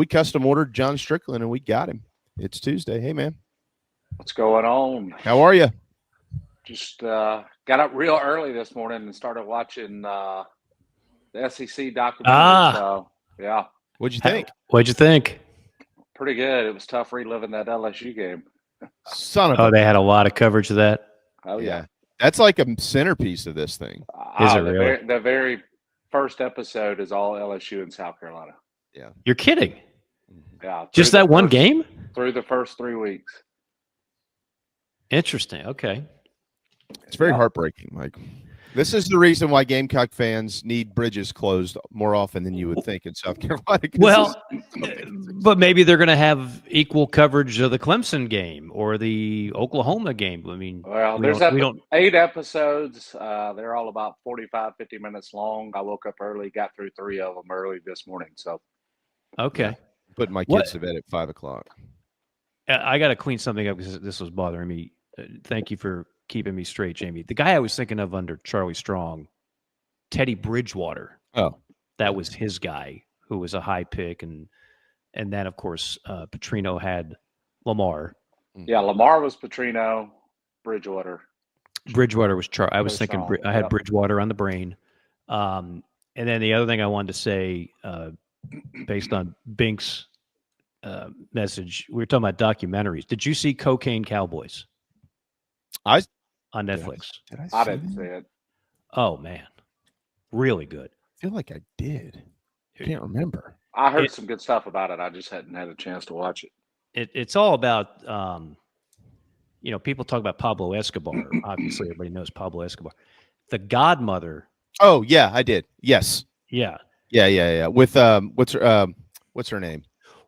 We custom ordered John Strickland, and we got him. It's Tuesday. Hey, man. What's going on? How are you? Just got up real early this morning and started watching the SEC documentary. So, yeah. What'd you think? What'd you think? Pretty good. It was tough reliving that LSU game. Son of Oh, they had a lot of coverage of that. Oh, yeah. That's like a centerpiece of this thing. Is it really? The very first episode is all LSU in South Carolina. Yeah. You're kidding. Yeah. Just that one game? Through the first 3 weeks. Interesting. Okay. It's very heartbreaking, Mike. This is the reason why Gamecock fans need bridges closed more often than you would think in South Carolina. Well, but maybe they're going to have equal coverage of the Clemson game or the Oklahoma game. I mean, well, there's 8 episodes. They're all about 45, 50 minutes long. I woke up early, got through 3 of them early this morning. So, okay. Yeah. Putting my kids to bed at 5 o'clock. I got to clean something up because this was bothering me. Thank you for keeping me straight, Jamie. The guy I was thinking of under Charlie Strong, Teddy Bridgewater. Oh, that was his guy who was a high pick, and then of course Petrino had Lamar. Yeah, Lamar was Petrino, Bridgewater. Bridgewater was Charlie. I was thinking I had Bridgewater on the brain. And then the other thing I wanted to say, based on Bink's message, we were talking about documentaries. Did you see Cocaine Cowboys? On Netflix. I didn't see it. Oh man, really good. I feel like I did. I can't remember. I heard some good stuff about it. I just hadn't had a chance to watch it. It's all about, people talk about Pablo Escobar. Obviously, everybody knows Pablo Escobar. The godmother. Oh yeah, I did. Yes. Yeah. Yeah. With what's her name?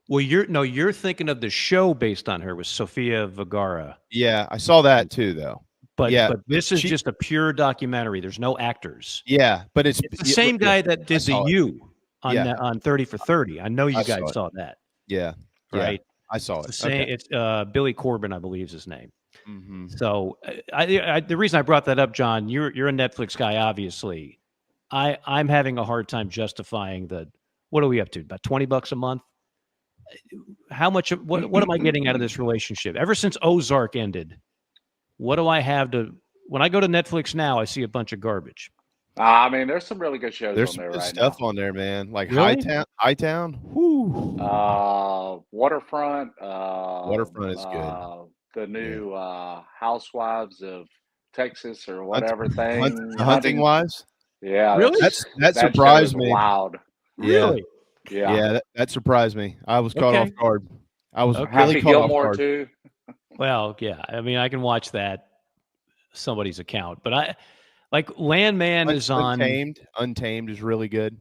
Well, you're thinking of the show based on her with Sofia Vergara. Yeah, I saw that too, though. But this is just a pure documentary. There's no actors. Yeah, but it's the same guy that did the U on 30 for 30. I know you guys saw that. Yeah, right. I saw it. It's the same. It's Billy Corbin, I believe, is his name. Mm-hmm. So the reason I brought that up, John, you're a Netflix guy, obviously. I'm having a hard time justifying what are we up to? About $20 a month. How much? What am I getting out of this relationship? Ever since Ozark ended, what do I have to? When I go to Netflix now, I see a bunch of garbage. I mean, there's some really good shows on there right now. There's stuff on there, man. Like really? Hightown. Whoo. Waterfront. Waterfront is good. The new Housewives of Texas or whatever thing. Hunting Wives. Yeah, really. That surprised me. Loud. Really. Yeah, that surprised me. I was caught off guard. I was really Happy caught Gilmore off guard too. Well, yeah. I mean, I can watch that somebody's account, but I like Landman is on. Untamed is really good.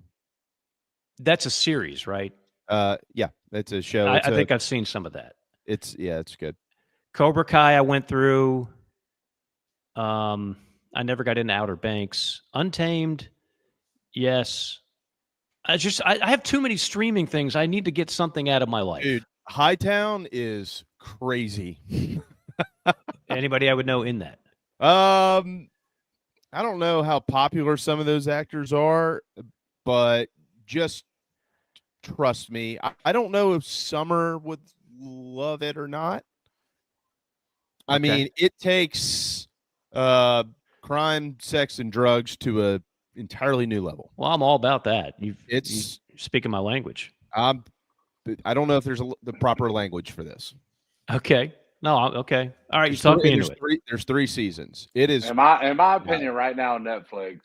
That's a series, right? Yeah, it's a show. I think I've seen some of that. It's good. Cobra Kai, I went through. I never got into Outer Banks. Untamed, yes. I have too many streaming things. I need to get something out of my life. Dude, Hightown is crazy. Anybody I would know in that? I don't know how popular some of those actors are, but just trust me. I don't know if Summer would love it or not. I mean, it takes crime, sex, and drugs to a entirely new level. Well, I'm all about that. You're speaking my language. I don't know if there's the proper language for this. Okay. No. Okay. All right. You talk me into it. There's 3 seasons. It is. In my opinion, right now on Netflix,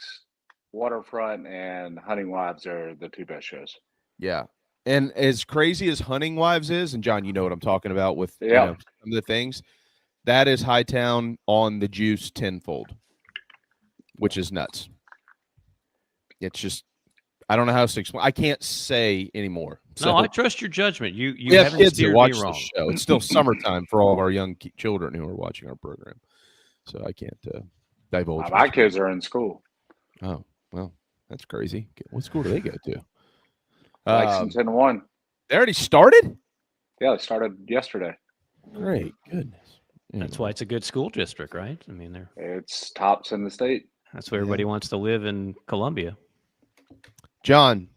Waterfront and Hunting Wives are the 2 best shows. Yeah. And as crazy as Hunting Wives is, and John, you know what I'm talking about with some of the things, that is Hightown on the juice tenfold, which is nuts. It's just, I don't know how to explain. I can't say anymore. So, no, I trust your judgment. You have kids that watch the show. It's still summertime for all of our young children who are watching our program, so I can't divulge. My kids are in school. Oh well, that's crazy. What school do they go to? Lexington 1. They already started? Yeah, they started yesterday. Great, goodness. That's why it's a good school district, right? I mean, it's tops in the state. That's where everybody wants to live in Columbia. John,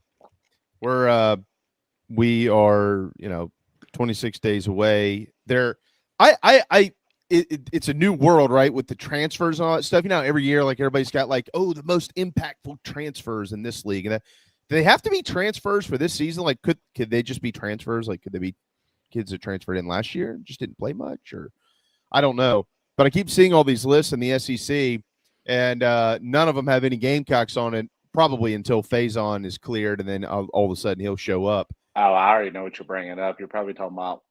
we're we are, 26 days away. It's a new world, right? With the transfers and all that stuff. Every year, like everybody's got like, the most impactful transfers in this league. And do they have to be transfers for this season? Like, could they just be transfers? Like, could they be kids that transferred in last year and just didn't play much? Or I don't know. But I keep seeing all these lists in the SEC, and none of them have any Gamecocks on it, probably until Faison is cleared, and then all of a sudden he'll show up. Oh, I already know what you're bringing up. You're probably talking about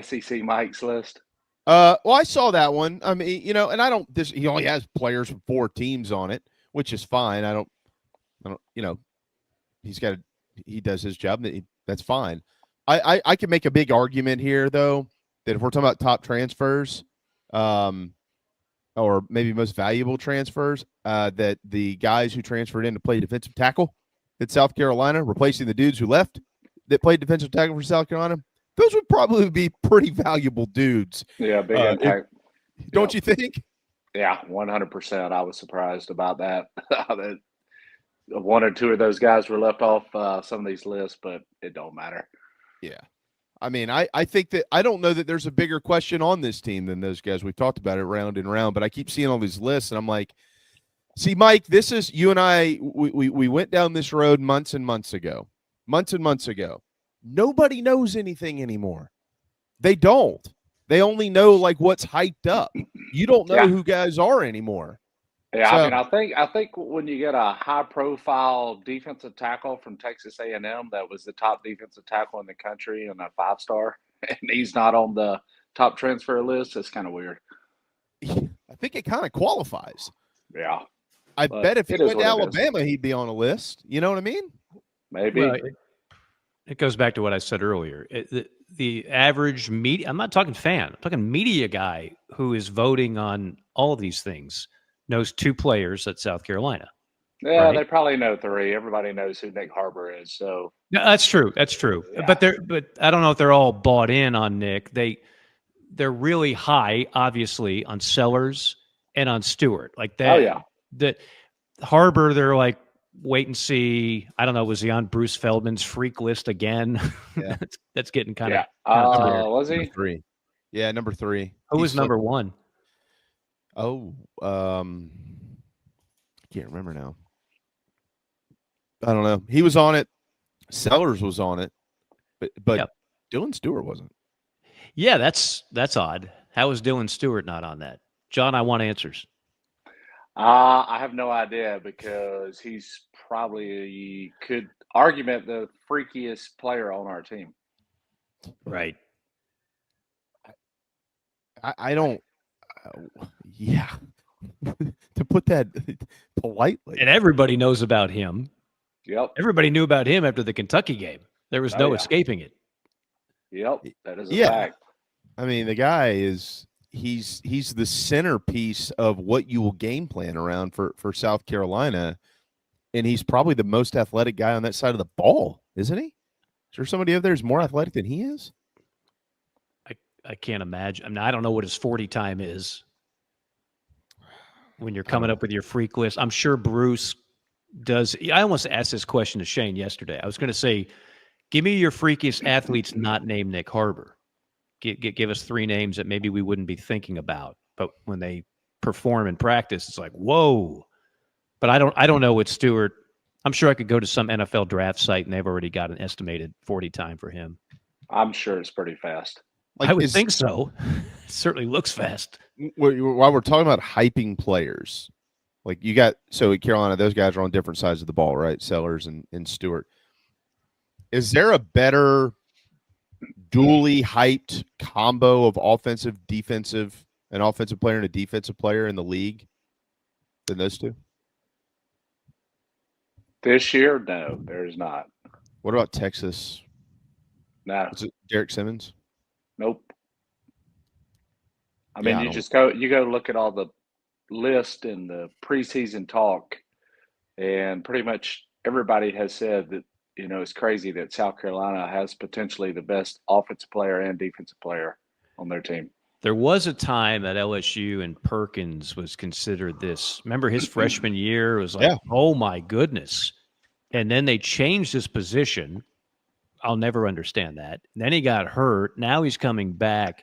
SEC Mike's list. Well, I saw that one. I mean, and he only has players from 4 teams on it, which is fine. I don't, he does his job. That's fine. I can make a big argument here, though, that if we're talking about top transfers, or maybe most valuable transfers, that the guys who transferred in to play defensive tackle at South Carolina, replacing the dudes who left that played defensive tackle for South Carolina, those would probably be pretty valuable dudes. Yeah, big impact. Don't you think? Yeah, 100%. I was surprised about that. That 1 or 2 of those guys were left off some of these lists, but it don't matter. Yeah. I mean, I think that I don't know that there's a bigger question on this team than those guys. We've talked about it round and round, but I keep seeing all these lists, and I'm like, see, Mike, this is you and I. We went down this road months and months ago. Nobody knows anything anymore. They don't. They only know like what's hyped up. You don't know who guys are anymore. Yeah, so, I mean, I think when you get a high-profile defensive tackle from Texas A&M that was the top defensive tackle in the country and a 5-star, and he's not on the top transfer list, it's kind of weird. I think it kind of qualifies. Yeah. I bet if he went to Alabama, head be on a list. You know what I mean? Maybe. Well, it goes back to what I said earlier. The average media – I'm not talking fan. I'm talking media guy who is voting on all of these things – knows 2 players at South Carolina. Yeah, right? They probably know 3. Everybody knows who Nick Harbor is. So no, that's true. Yeah. But I don't know if they're all bought in on Nick. They're really high, obviously, on Sellers and on Stewart. Like that. Oh yeah. The Harbor, they're like wait and see. I don't know. Was he on Bruce Feldman's freak list again? Yeah. That's getting kind of. Was he? Number 3. Yeah, number 3. Who was number 1? Oh, I can't remember now. I don't know. He was on it. Sellers was on it, but Dylan Stewart wasn't. Yeah, that's odd. How is Dylan Stewart not on that? John, I want answers. I have no idea because he's probably could argument the freakiest player on our team. Right. I don't. Yeah, to put that politely. And everybody knows about him. Yep. Everybody knew about him after the Kentucky game. There was no escaping it. Yep, that is a fact. I mean, the guy is he's the centerpiece of what you will game plan around for South Carolina, and he's probably the most athletic guy on that side of the ball, isn't he? Is there somebody up there who's more athletic than he is? I can't imagine. I mean, I don't know what his 40 time is when you're coming up with your freak list. I'm sure Bruce does. I almost asked this question to Shane yesterday. I was going to say, give me your freakiest athletes not named Nick Harbor. Give us 3 names that maybe we wouldn't be thinking about. But when they perform in practice, it's like, whoa. But I don't know what Stewart. I'm sure I could go to some NFL draft site and they've already got an estimated 40 time for him. I'm sure it's pretty fast. Like, I would think so. It certainly looks fast. While we're talking about hyping players, like you got – so at Carolina, those guys are on different sides of the ball, right? Sellers and Stewart. Is there a better dually hyped combo of offensive, defensive, an offensive player and a defensive player in the league than those 2? This year, no, there's not. What about Texas? No. Is it Derek Simmons? Nope. I mean, you go look at all the list and the preseason talk, and pretty much everybody has said that, it's crazy that South Carolina has potentially the best offensive player and defensive player on their team. There was a time at LSU and Perkins was considered this. Remember his freshman year? It was like, oh my goodness. And then they changed his position. I'll never understand that. Then he got hurt. Now he's coming back.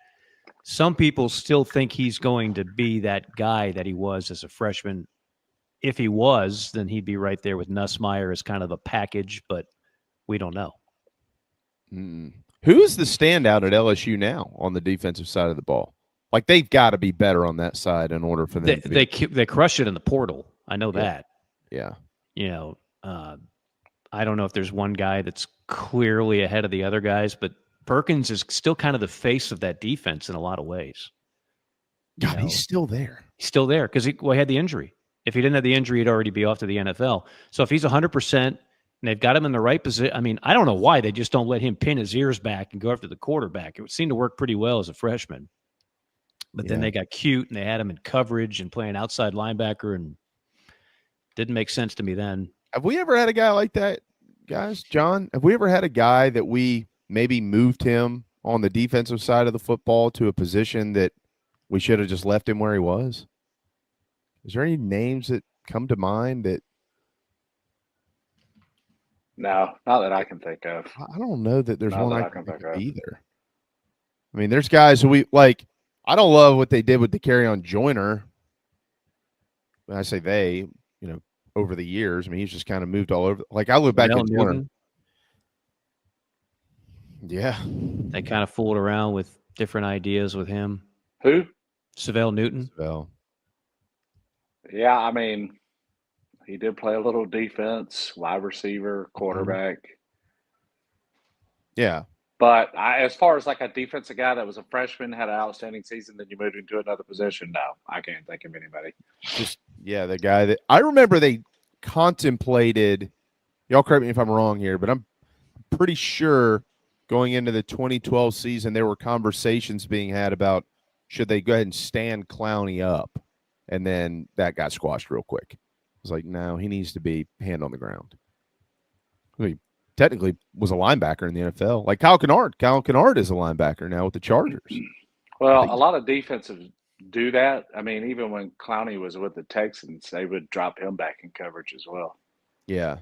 Some people still think he's going to be that guy that he was as a freshman. If he was, then he'd be right there with Nussmeier as kind of a package, but we don't know. Who is the standout at LSU now on the defensive side of the ball? Like, they've got to be better on that side in order for them to be. They crushed it in the portal. I know that. Yeah. You know, I don't know if there's one guy that's clearly ahead of the other guys, but Perkins is still kind of the face of that defense in a lot of ways. God, he's still there. He's still there because he had the injury. If he didn't have the injury, he'd already be off to the NFL. So if he's 100% and they've got him in the right position, I mean, I don't know why they just don't let him pin his ears back and go after the quarterback. It would seem to work pretty well as a freshman. But then they got cute and they had him in coverage and playing outside linebacker, and didn't make sense to me then. Have we ever had a guy like that, guys? John, have we ever had a guy that we maybe moved him on the defensive side of the football to a position that we should have just left him where he was? Is there any names that come to mind that? No, not that I can think of. I don't know that there's one I can think of of either. I mean, there's guys who we like. I don't love what they did with the carry on Joyner. When I say they, over the years, I mean, he's just kind of moved all over. Like, I look back at Joyner. Yeah. They kind of fooled around with different ideas with him. Who? Savell Newton. Yeah, I mean, he did play a little defense, wide receiver, quarterback. Yeah. But as far as like a defensive guy that was a freshman, had an outstanding season, then you moved into another position, no, I can't think of anybody. The guy that I remember they contemplated, y'all correct me if I'm wrong here, but I'm pretty sure going into the 2012 season, there were conversations being had about should they go ahead and stand Clowny up, and then that got squashed real quick. It was like, no, he needs to be hand on the ground. I mean, technically was a linebacker in the NFL. Like Kyle Kennard. Kyle Kennard is a linebacker now with the Chargers. Well, a lot of defensives do that. I mean, even when Clowny was with the Texans, they would drop him back in coverage as well. Yeah.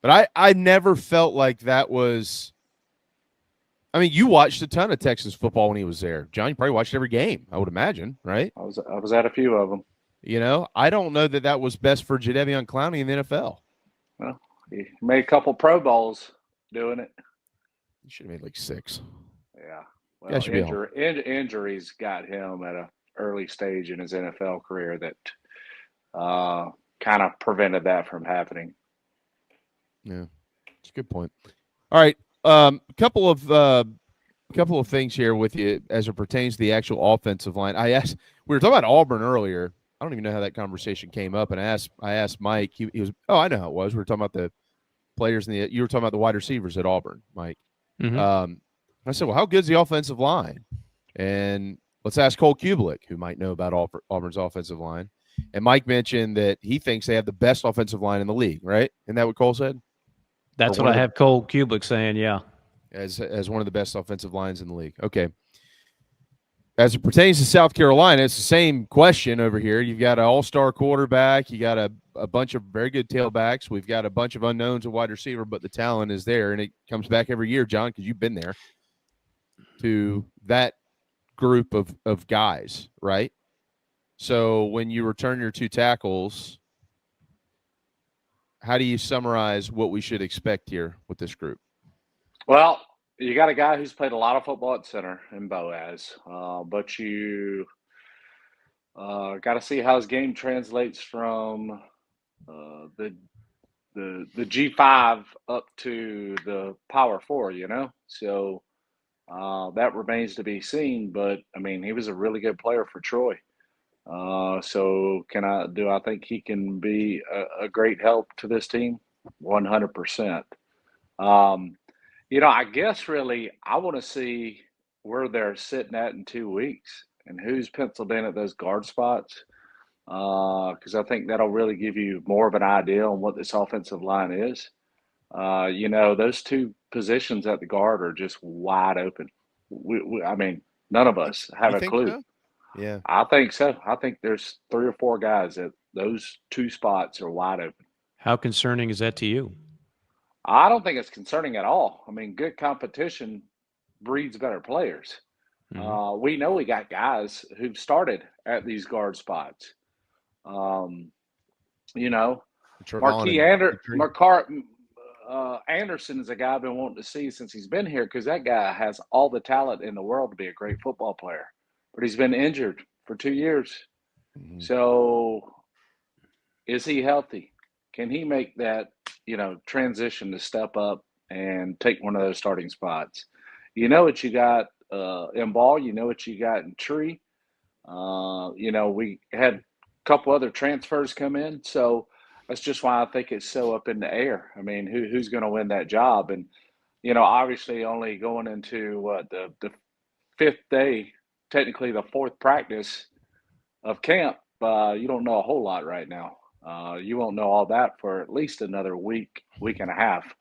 But I never felt like that was – I mean, you watched a ton of Texas football when he was there. John, you probably watched every game, I would imagine, right? I was at a few of them. I don't know that was best for Jadeveon Clowney in the NFL. Well, he made a couple Pro Bowls doing it. He should have made like 6. Yeah. Well, injuries got him at an early stage in his NFL career that kind of prevented that from happening. Yeah, it's a good point. All right, a couple of things here with you as it pertains to the actual offensive line. We were talking about Auburn earlier. I don't even know how that conversation came up, and I asked Mike. He was, I know how it was. We were talking about the players you were talking about the wide receivers at Auburn, Mike. Mm-hmm. I said, well, how good's the offensive line? And let's ask Cole Kubelik, who might know about Auburn's offensive line. And Mike mentioned that he thinks they have the best offensive line in the league, right? Isn't that what Cole said? That's what I have Cole Kubelik saying, yeah. As one of the best offensive lines in the league. Okay. As it pertains to South Carolina, it's the same question over here. You've got an all-star quarterback. You got a bunch of very good tailbacks. We've got a bunch of unknowns at wide receiver, but the talent is there, and it comes back every year, John, because you've been there, to that group of guys, right? So when you return your 2 tackles, how do you summarize what we should expect here with this group? Well, you got a guy who's played a lot of football at center in Boaz, but you got to see how his game translates from the G5 up to the Power 4, So that remains to be seen. But, I mean, he was a really good player for Troy. So I think he can be a great help to this team? 100%. I guess really I want to see where they're sitting at in 2 weeks and who's penciled in at those guard spots. Because I think that'll really give you more of an idea on what this offensive line is. Those 2 positions at the guard are just wide open. I mean, none of us have a clue. So? Yeah, I think so. I think there's 3 or 4 guys that those 2 spots are wide open. How concerning is that to you? I don't think it's concerning at all. I mean, good competition breeds better players. We know we got guys who've started at these guard spots. Um, you know, Trevon Marquis and Petrie. Anderson is a guy I've been wanting to see since he's been here because that guy has all the talent in the world to be a great football player, but he's been injured for 2 years. Mhm. So, is he healthy? Can he make that transition to step up and take one of those starting spots? You know what you got in Ball. You know what you got in Tree. We had a couple other transfers come in, so that's just why I think it's so up in the air. I mean, who's going to win that job? And obviously, only going into the fifth day, technically the fourth practice of camp, you don't know a whole lot right now. You won't know all that for at least another week, week and a half.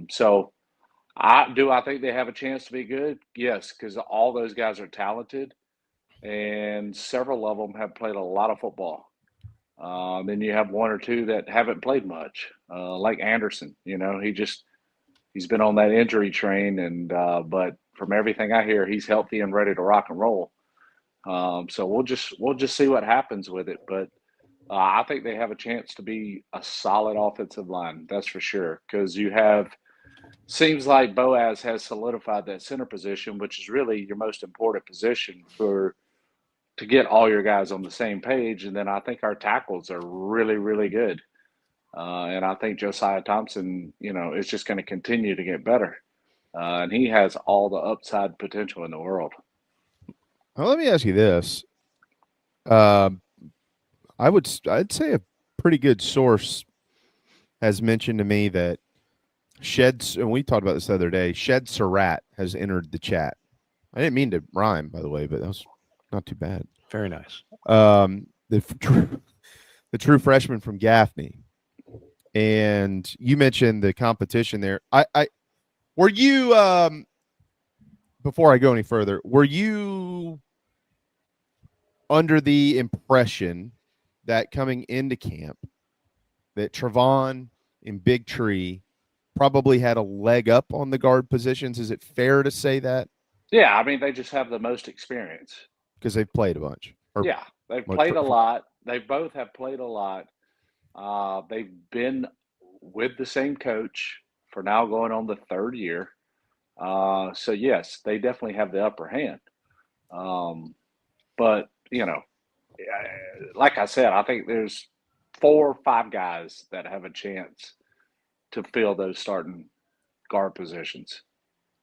So, I think they have a chance to be good? Yes, because all those guys are talented and several of them have played a lot of football. Then you have one or two that haven't played much, like Anderson. He's been on that injury train, and but from everything I hear, he's healthy and ready to rock and roll. So we'll just see what happens with it, but I think they have a chance to be a solid offensive line. That's for sure. Because seems like Boaz has solidified that center position, which is really your most important position to get all your guys on the same page. And then I think our tackles are really, really good. And I think Josiah Thompson, is just going to continue to get better. And he has all the upside potential in the world. Well, let me ask you this. Um, I'd say a pretty good source has mentioned to me that and we talked about this the other day, Shed Surratt has entered the chat. I didn't mean to rhyme, by the way, but that was not too bad. Very nice. The true freshman from Gaffney. And you mentioned the competition there. I were you before I go any further, were you under the impression that coming into camp that Trevon and Big Tree probably had a leg up on the guard positions? Is it fair to say that? Yeah, I mean, they just have the most experience. Because they've played a bunch. Yeah, they've played a lot. They both have played a lot. They've been with the same coach for now going on the third year. So, yes, they definitely have the upper hand. But, like I said, I think there's 4 or 5 guys that have a chance to fill those starting guard positions.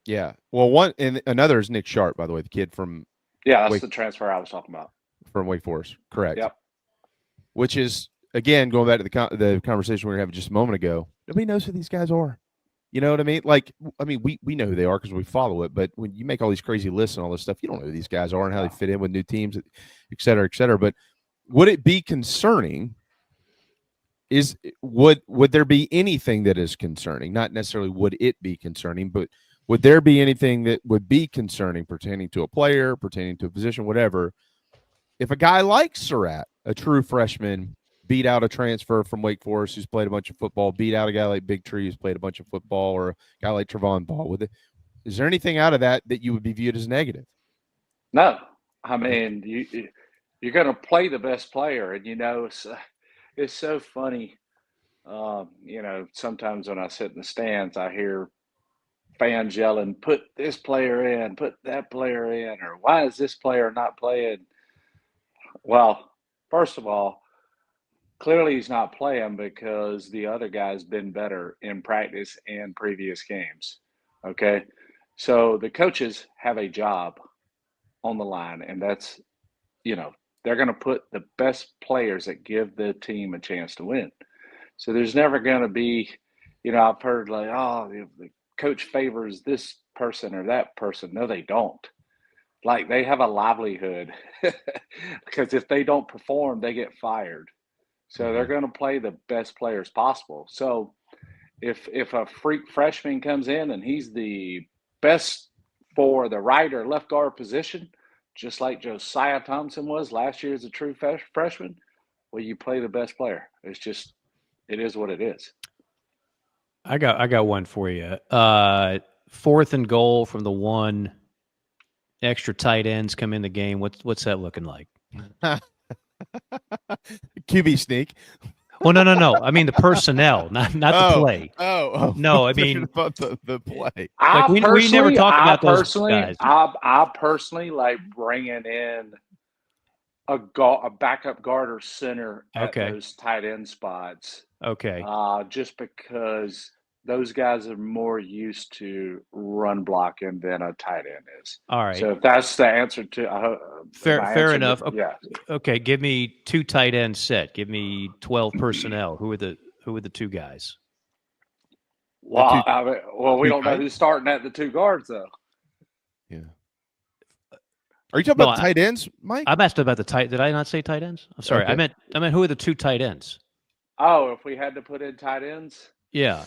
Yeah. Well, one and another is Nick Sharp, by the way, the kid from that's the transfer I was talking about. From Wake Forest. Correct. Yep. Which is, again, going back to the conversation we were having just a moment ago, nobody knows who these guys are. You know what I mean? We know who they are because we follow it, but when you make all these crazy lists and all this stuff, you don't know who these guys are and how they fit in with new teams, et cetera, et cetera. But would it be concerning? Would there be anything that is concerning? Not necessarily would it be concerning, but would there be anything that would be concerning pertaining to a player, pertaining to a position, whatever, if a guy like Surratt, a true freshman, beat out a transfer from Wake Forest who's played a bunch of football, beat out a guy like Big Tree who's played a bunch of football, or a guy like Trevon Ball? Is there anything out of that you would be viewed as negative? No. I mean, you're going to play the best player, and it's so funny. Sometimes when I sit in the stands, I hear fans yelling, "Put this player in, put that player in," or "Why is this player not playing?" Well, first of all, clearly he's not playing because the other guy's been better in practice and previous games. Okay. So the coaches have a job on the line, and that's, they're going to put the best players that give the team a chance to win. So there's never going to be, I've heard like, oh, the coach favors this person or that person. No, they don't. Like they have a livelihood because if they don't perform, they get fired. So they're going to play the best players possible. So if a freak freshman comes in and he's the best for the right or left guard position, just like Josiah Thompson was last year as a true freshman, well, you play the best player. It is what it is. I got one for you. 4th and goal from the 1. Extra tight ends come in the game. What's that looking like? QB sneak. Well, no. I mean the personnel, not the play. No, I mean about the play. Like we never talk about those guys. I personally like bringing in a backup guard or center at those tight end spots. Okay. Just because those guys are more used to run blocking than a tight end is. All right. So if that's the answer to fair enough. Yeah. Okay. Give me 2 tight end set. Give me 12 personnel. Who are the 2 guys? Well, we don't know who's starting at the 2 guards though. Yeah. Are you talking about tight ends, Mike? I'm asking about the tight. Did I not say tight ends? I'm sorry. Okay. I meant who are the 2 tight ends? Oh, if we had to put in tight ends? Yeah.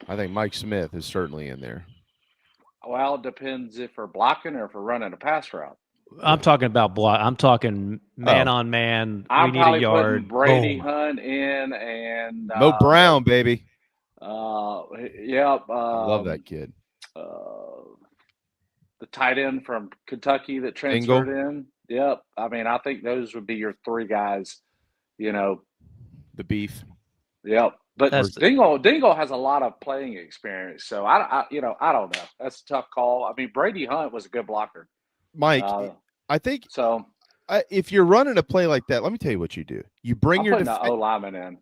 I think Mike Smith is certainly in there. Well, it depends if we're blocking or if we're running a pass route. I'm talking about block. I'm talking man on man. I'm we need a yard. Putting Brady Hunt in and Mo Brown, baby. Yeah. Love that kid. The tight end from Kentucky that transferred in. Yep. I mean, I think those would be your 3 guys. You know, the beef. Yep. But Dingle has a lot of playing experience, so I don't know. That's a tough call. I mean, Brady Hunt was a good blocker. Mike, I think so. If you're running a play like that, let me tell you what you do. You bring your O lineman in.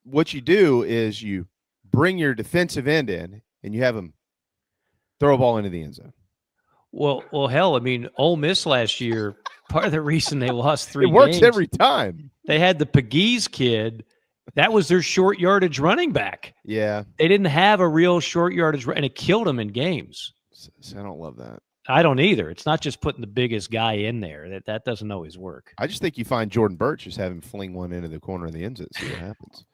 What you do is you bring your defensive end in, and you have him throw a ball into the end zone. Well, hell, I mean, Ole Miss last year. Part of the reason they lost 3 it works games, every time. They had the Pegues kid. That was their short yardage running back. Yeah. They didn't have a real short yardage, and it killed them in games. I don't love that. I don't either. It's not just putting the biggest guy in there. That doesn't always work. I just think you find Jordan Birch, just have him fling one into the corner of the end zone, see what happens.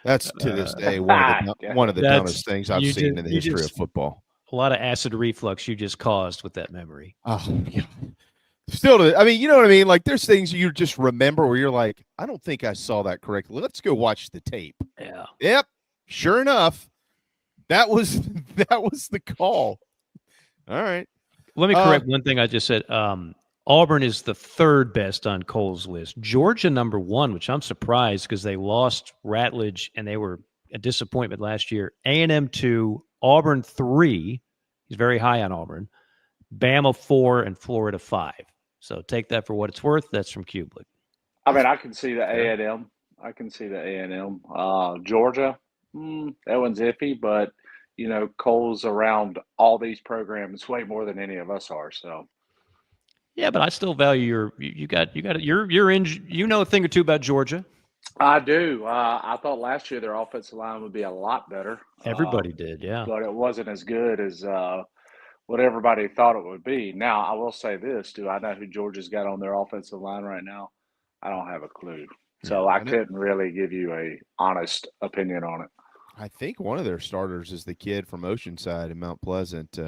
That's to this day one of the dumbest things I've seen in the history of football. A lot of acid reflux you just caused with that memory. Oh, yeah. Still, I mean, you know what I mean? Like, there's things you just remember where you're like, I don't think I saw that correctly. Let's go watch the tape. Yeah. Yep. Sure enough, that was the call. All right. Let me correct one thing I just said. Auburn is the 3rd best on Cole's list. Georgia number 1, which I'm surprised because they lost Ratledge and they were a disappointment last year. A&M 2, Auburn 3. He's very high on Auburn. Bama 4 and Florida 5. So take that for what it's worth. That's from Kublik. I mean, I can see the A&M. I can see the A&M. Georgia, that one's iffy, but you know, Cole's around all these programs way more than any of us are. So, yeah, but I still value you're in. You know a thing or two about Georgia. I do. I thought last year their offensive line would be a lot better. Everybody did, yeah, but it wasn't as good as what everybody thought it would be. Now, I will say this: do I know who Georgia's got on their offensive line right now? I don't have a clue. So I couldn't really give you a honest opinion on it. I think one of their starters is the kid from Oceanside in Mount Pleasant.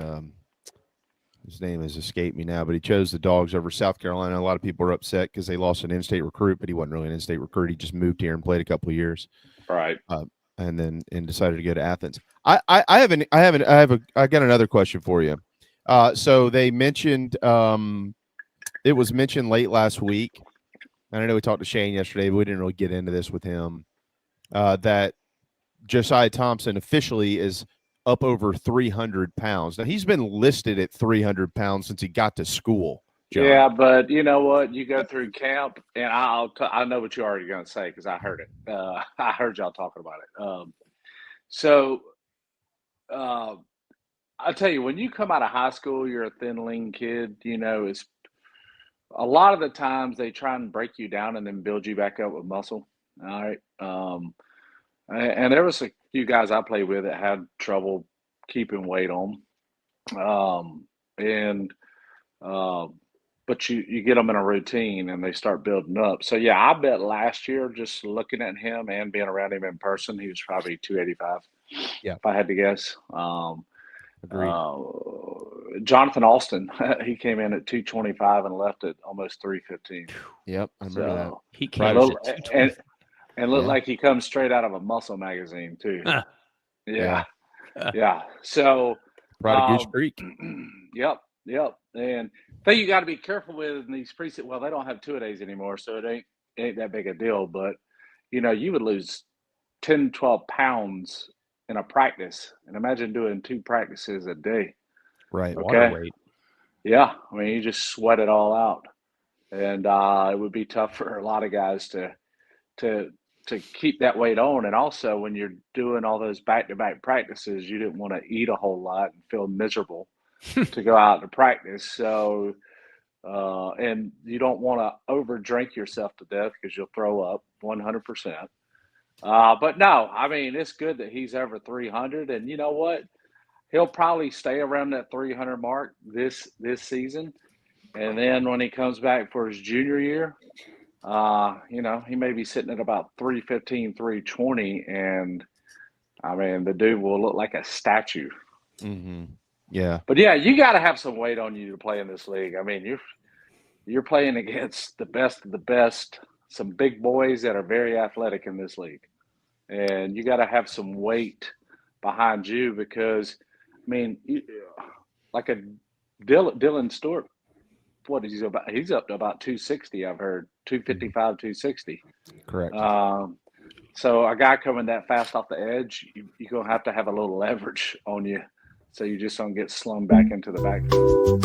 His name has escaped me now, but he chose the Dogs over South Carolina. A lot of people are upset because they lost an in-state recruit, but he wasn't really an in-state recruit. He just moved here and played a couple of years, right? And decided to go to Athens. I got another question for you. So they mentioned it was mentioned late last week, and I know we talked to Shane yesterday, but we didn't really get into this with him, that Josiah Thompson officially is up over 300 pounds. Now, he's been listed at 300 pounds since he got to school, John. Yeah, but you know what? You go through camp, and I know what you're already going to say because I heard it. I heard y'all talking about it. I'll tell you, when you come out of high school, you're a thin, lean kid. You know, it's a lot of the times they try and break you down and then build you back up with muscle. All right. And there was a few guys I played with that had trouble keeping weight on. But you get them in a routine and they start building up. So, yeah, I bet last year, just looking at him and being around him in person, he was probably 285. Yeah. If I had to guess. Agreed. Jonathan Alston, he came in at 225 and left at almost 315. Yep, I remember that. He came And look Yeah. like he comes straight out of a muscle magazine too. Huh. Yeah. Yeah. So Brought a goose creek. Yep. And thing you got to be careful with in these preseason. Well, they don't have two-a-days anymore, so it ain't that big a deal. But you would lose 10, 12 pounds in a practice, and imagine doing 2 practices a day. Right. Water Okay. weight. Yeah, I mean, you just sweat it all out, and it would be tough for a lot of guys to keep that weight on. And also, when you're doing all those back-to-back practices, you didn't want to eat a whole lot and feel miserable to go out to practice. So, and you don't want to overdrink yourself to death because you'll throw up 100%. But no, I mean, it's good that he's over 300, and you know what? He'll probably stay around that 300 mark this season. And then when he comes back for his junior year, he may be sitting at about 315, 320, and I mean, the dude will look like a statue. Mm-hmm. Yeah. But yeah, you got to have some weight on you to play in this league. I mean, you're playing against the best of the best, some big boys that are very athletic in this league, and you got to have some weight behind you because, I mean, like a Dylan Stewart. What is he about? He's up to about 260. I've heard 255, 260. Correct. So a guy coming that fast off the edge, you're gonna have to have a little leverage on you, so you just don't get slung back into the backfield.